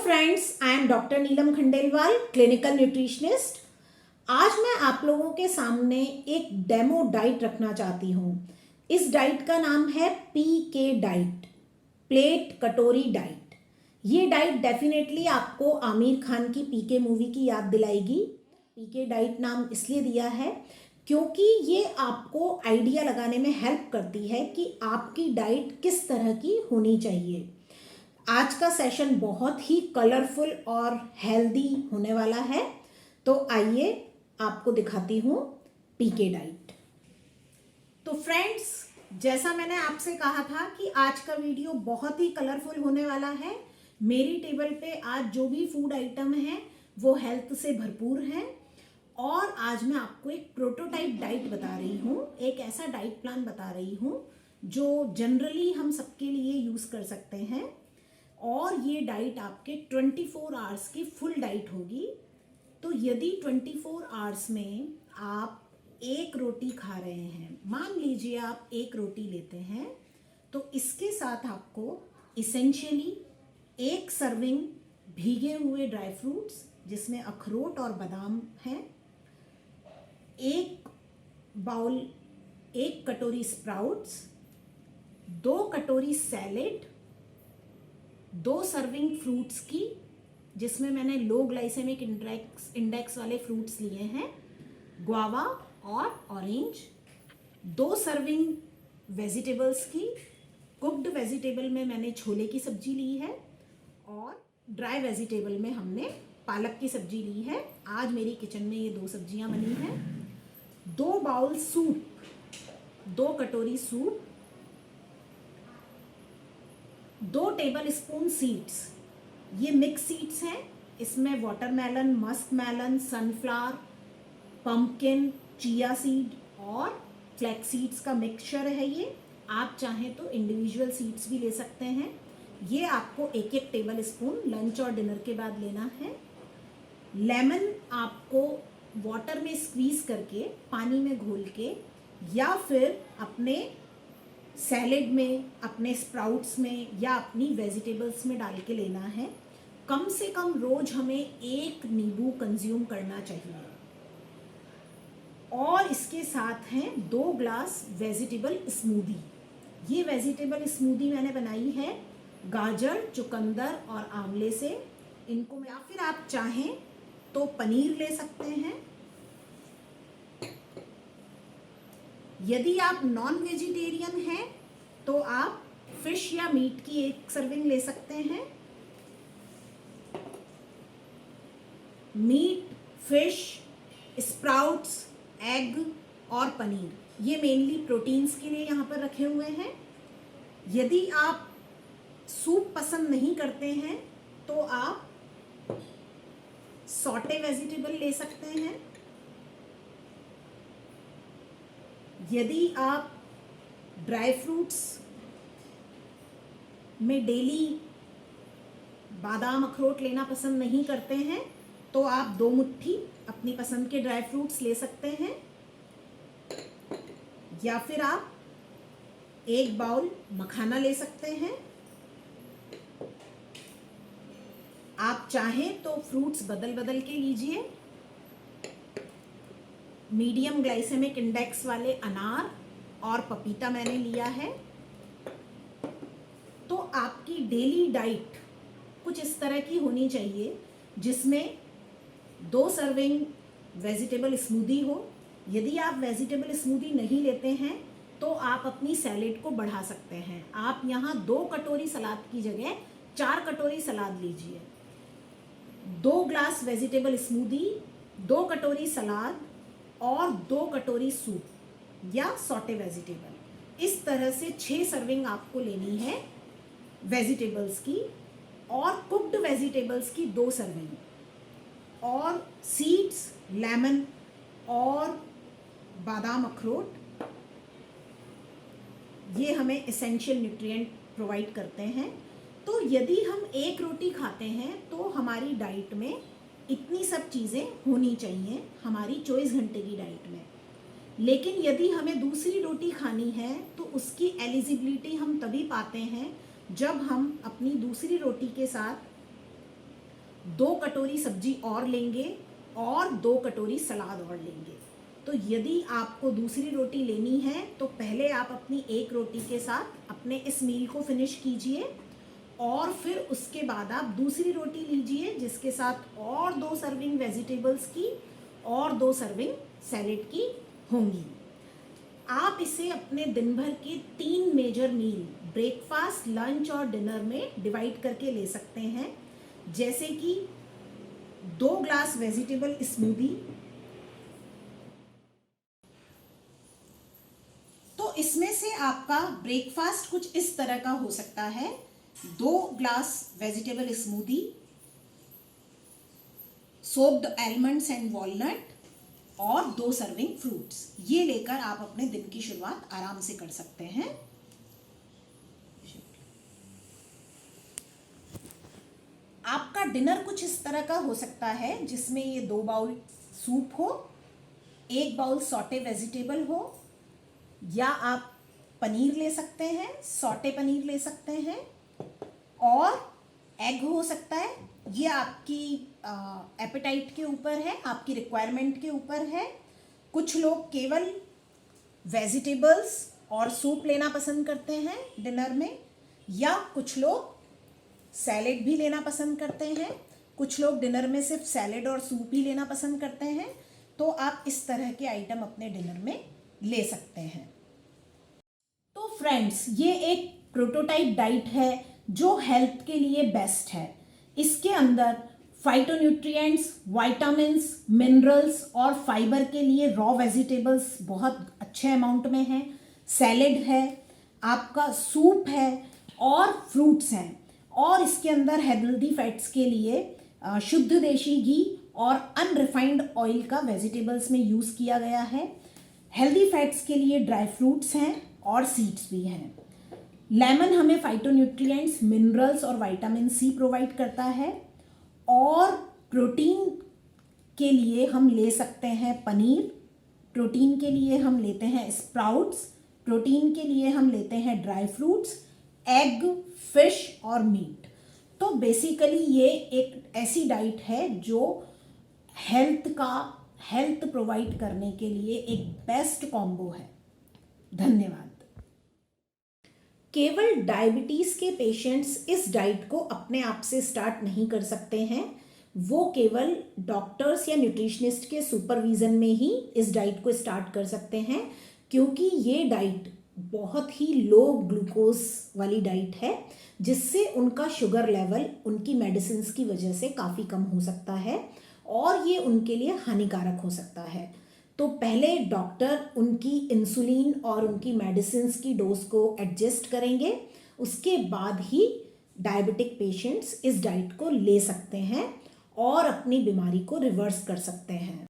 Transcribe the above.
Friends, I am doctor Neelam Khandelwal, clinical nutritionist. आज मैं आप लोगों के सामने एक डेमो डाइट रखना चाहती हूँ। इस डाइट का नाम है पीके डाइट, प्लेट कटोरी डाइट। ये डाइट डेफिनेटली आपको आमिर खान की पीके मूवी की याद दिलाएगी। पीके डाइट नाम इसलिए दिया है क्योंकि ये आपको आइडिया लगाने में हेल्प करती है कि आपकी डाइट किस तरह की होनी चाहिए। आज का सेशन बहुत ही कलरफुल और हेल्दी होने वाला है, तो आइए आपको दिखाती हूँ पीके डाइट। तो फ्रेंड्स, जैसा मैंने आपसे कहा था कि आज का वीडियो बहुत ही कलरफुल होने वाला है। मेरी टेबल पे आज जो भी फूड आइटम है वो हेल्थ से भरपूर है और आज मैं आपको एक प्रोटोटाइप डाइट बता रही हूँ, एक ऐसा डाइट प्लान बता रही हूँ जो जनरली हम सबके लिए यूज़ कर सकते हैं। और ये डाइट आपके 24 आवर्स की फुल डाइट होगी। तो यदि 24 आवर्स में आप एक रोटी खा रहे हैं, मान लीजिए आप एक रोटी लेते हैं, तो इसके साथ आपको इसेंशियली एक सर्विंग भीगे हुए ड्राई फ्रूट्स जिसमें अखरोट और बादाम हैं, एक बाउल, एक कटोरी स्प्राउट्स, 2 कटोरी सैलेड, 2 सर्विंग फ्रूट्स की जिसमें मैंने लो ग्लाइसेमिक इंडेक्स वाले फ्रूट्स लिए हैं, गुआवा और ऑरेंज, 2 सर्विंग वेजिटेबल्स की, कुक्ड वेजिटेबल में मैंने छोले की सब्जी ली है और ड्राई वेजिटेबल में हमने पालक की सब्जी ली है। आज मेरी किचन में ये 2 सब्जियां बनी हैं। 2 बाउल सूप, 2 कटोरी सूप, 2 टेबल स्पून सीड्स। ये मिक्स सीड्स हैं, इसमें watermelon, musk melon, sunflower, pumpkin, chia seed और फ्लैक्स सीड्स का मिक्सचर है ये। आप चाहें तो इंडिविजुअल सीड्स भी ले सकते हैं। ये आपको एक एक टेबल स्पून लंच और डिनर के बाद लेना है। लेमन आपको वाटर में स्क्वीज करके, पानी में घोल के, या फिर अपने सैलेड में, अपने स्प्राउट्स में या अपनी वेजिटेबल्स में डाल के लेना है। कम से कम रोज हमें 1 नींबू कंज्यूम करना चाहिए। और इसके साथ हैं 2 ग्लास वेजिटेबल स्मूदी। ये वेजिटेबल स्मूदी मैंने बनाई है गाजर, चुकंदर और आंवले से। इनको, या फिर आप चाहें तो पनीर ले सकते हैं। यदि आप नॉन वेजिटेरियन हैं तो आप फिश या मीट की 1 सर्विंग ले सकते हैं। मीट, फिश, स्प्राउट्स, एग और पनीर, ये मेनली प्रोटीन्स के लिए यहाँ पर रखे हुए हैं। यदि आप सूप पसंद नहीं करते हैं तो आप सॉटे वेजिटेबल ले सकते हैं। यदि आप ड्राई फ्रूट्स में डेली बादाम, अखरोट लेना पसंद नहीं करते हैं तो आप 2 मुट्ठी अपनी पसंद के ड्राई फ्रूट्स ले सकते हैं। या फिर आप 1 बाउल मखाना ले सकते हैं। आप चाहें तो फ्रूट्स बदल बदल के लीजिए। मीडियम ग्लाइसेमिक इंडेक्स वाले अनार और पपीता मैंने लिया है। तो आपकी डेली डाइट कुछ इस तरह की होनी चाहिए जिसमें 2 सर्विंग वेजिटेबल स्मूदी हो। यदि आप वेजिटेबल स्मूदी नहीं लेते हैं तो आप अपनी सैलेड को बढ़ा सकते हैं। आप यहाँ 2 कटोरी सलाद की जगह 4 कटोरी सलाद लीजिए। 2 ग्लास वेजिटेबल स्मूदी, 2 कटोरी सलाद और 2 कटोरी सूप या सॉटे वेजिटेबल। इस तरह से 6 सर्विंग आपको लेनी है वेजिटेबल्स की, और कुक्ड वेजिटेबल्स की 2 सर्विंग, और सीड्स, लेमन और बादाम, अखरोट, ये हमें एसेंशियल न्यूट्रिएंट प्रोवाइड करते हैं। तो यदि हम एक रोटी खाते हैं तो हमारी डाइट में इतनी सब चीज़ें होनी चाहिए, हमारी 24 घंटे की डाइट में। लेकिन यदि हमें दूसरी रोटी खानी है तो उसकी एलिजिबिलिटी हम तभी पाते हैं जब हम अपनी दूसरी रोटी के साथ 2 कटोरी सब्जी और लेंगे और 2 कटोरी सलाद और लेंगे। तो यदि आपको दूसरी रोटी लेनी है तो पहले आप अपनी एक रोटी के साथ अपने इस मील को फिनिश कीजिए और फिर उसके बाद आप दूसरी रोटी लीजिए जिसके साथ और 2 सर्विंग वेजिटेबल्स की और 2 सर्विंग सैलेड की होंगी। आप इसे अपने दिन भर के 3 मेजर मील ब्रेकफास्ट, लंच और डिनर में डिवाइड करके ले सकते हैं, जैसे कि 2 ग्लास वेजिटेबल स्मूदी। तो इसमें से आपका ब्रेकफास्ट कुछ इस तरह का हो सकता है: 2 glass vegetable smoothie, soaked almonds and walnut और 2 सर्विंग फ्रूट्स। ये लेकर आप अपने दिन की शुरुआत आराम से कर सकते हैं। आपका डिनर कुछ इस तरह का हो सकता है जिसमें ये 2 बाउल सूप हो, 1 बाउल सॉटे वेजिटेबल हो, या आप पनीर ले सकते हैं, सॉटे पनीर ले सकते हैं, और एग हो सकता है। ये आपकी एपेटाइट के ऊपर है, आपकी रिक्वायरमेंट के ऊपर है। कुछ लोग केवल वेजिटेबल्स और सूप लेना पसंद करते हैं डिनर में, या कुछ लोग सैलेड भी लेना पसंद करते हैं। कुछ लोग डिनर में सिर्फ सैलेड और सूप ही लेना पसंद करते हैं। तो आप इस तरह के आइटम अपने डिनर में ले सकते हैं। तो फ्रेंड्स, ये एक प्रोटोटाइप डाइट है जो हेल्थ के लिए बेस्ट है। इसके अंदर फाइटोन्यूट्रिएंट्स, विटामिन्स, मिनरल्स और फाइबर के लिए रॉ वेजिटेबल्स बहुत अच्छे अमाउंट में हैं, सैलेड है, आपका सूप है और फ्रूट्स हैं। और इसके अंदर हेल्दी फैट्स के लिए शुद्ध देशी घी और अनरिफाइंड ऑयल का वेजिटेबल्स में यूज़ किया गया है। हेल्दी फैट्स के लिए ड्राई फ्रूट्स हैं और सीड्स भी हैं। लेमन हमें फाइटोन्यूट्रिएंट्स, मिनरल्स और विटामिन सी प्रोवाइड करता है। और प्रोटीन के लिए हम ले सकते हैं पनीर, प्रोटीन के लिए हम लेते हैं स्प्राउट्स, प्रोटीन के लिए हम लेते हैं ड्राई फ्रूट्स, एग, फिश और मीट। तो बेसिकली ये एक ऐसी डाइट है जो हेल्थ प्रोवाइड करने के लिए एक बेस्ट कॉम्बो है। धन्यवाद। केवल डायबिटीज़ के पेशेंट्स इस डाइट को अपने आप से स्टार्ट नहीं कर सकते हैं। वो केवल डॉक्टर्स या न्यूट्रिशनिस्ट के सुपरविज़न में ही इस डाइट को स्टार्ट कर सकते हैं, क्योंकि ये डाइट बहुत ही लो ग्लूकोज वाली डाइट है, जिससे उनका शुगर लेवल उनकी मेडिसिन की वजह से काफ़ी कम हो सकता है और ये उनके लिए हानिकारक हो सकता है। तो पहले डॉक्टर उनकी इंसुलिन और उनकी मेडिसिन की डोज को एडजस्ट करेंगे, उसके बाद ही डायबिटिक पेशेंट्स इस डाइट को ले सकते हैं और अपनी बीमारी को रिवर्स कर सकते हैं।